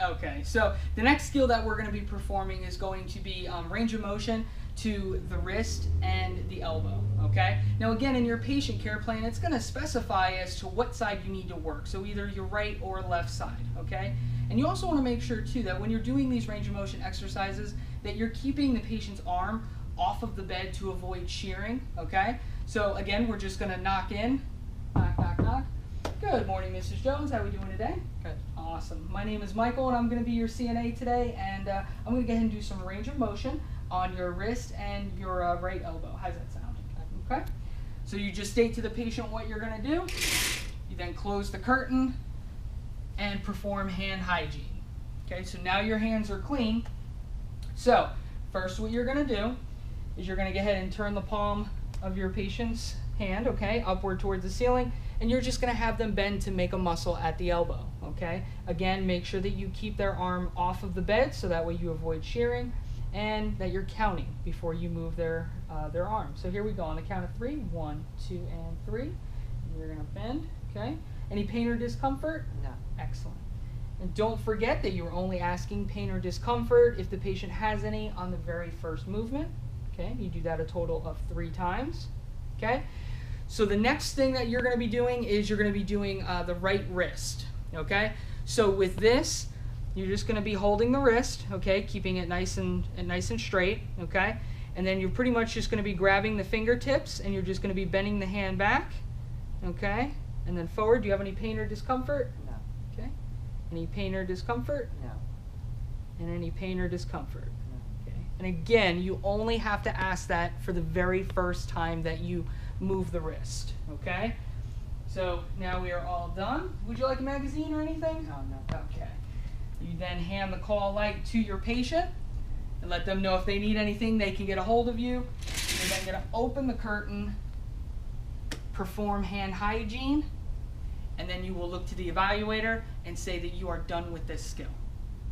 Okay, so the next skill that we're going to be performing is going to be range of motion to the wrist and the elbow, okay? Now again, in your patient care plan, it's going to specify as to what side you need to work, so either your right or left side, okay? And you also want to make sure too that when you're doing these range of motion exercises that you're keeping the patient's arm off of the bed to avoid shearing, okay? So again, we're just going to knock in, knock, knock, knock. Good morning, Mrs. Jones. How are we doing today? Good. Awesome. My name is Michael, and I'm going to be your CNA today, and I'm going to go ahead and do some range of motion on your wrist and your right elbow. How's that sound? Okay. So you just state to the patient what you're going to do. You then close the curtain and perform hand hygiene. Okay, so now your hands are clean. So first what you're going to do is you're going to go ahead and turn the palm of your patient's hand, okay, upward towards the ceiling, and you're just going to have them bend to make a muscle at the elbow, okay? Again, make sure that you keep their arm off of the bed so that way you avoid shearing, and that you're counting before you move their arm. So here we go on the count of 3. 1, 2, and 3. And you're going to bend, okay? Any pain or discomfort? No. Excellent. And don't forget that you're only asking pain or discomfort if the patient has any on the very first movement. Okay, you do that a total of 3 times. Okay, so the next thing that you're going to be doing is you're going to be doing the right wrist. Okay, so with this, you're just going to be holding the wrist. Okay, keeping it nice and straight. Okay, and then you're pretty much just going to be grabbing the fingertips, and you're just going to be bending the hand back. Okay, and then forward. Do you have any pain or discomfort? No. Okay, any pain or discomfort? No. And any pain or discomfort? No. Okay. And again, you only have to ask that for the very first time that you move the wrist, okay? So now we are all done. Would you like a magazine or anything? Oh, no. Okay. You then hand the call light to your patient and let them know if they need anything, they can get a hold of you. You're then going to open the curtain, perform hand hygiene, and then you will look to the evaluator and say that you are done with this skill.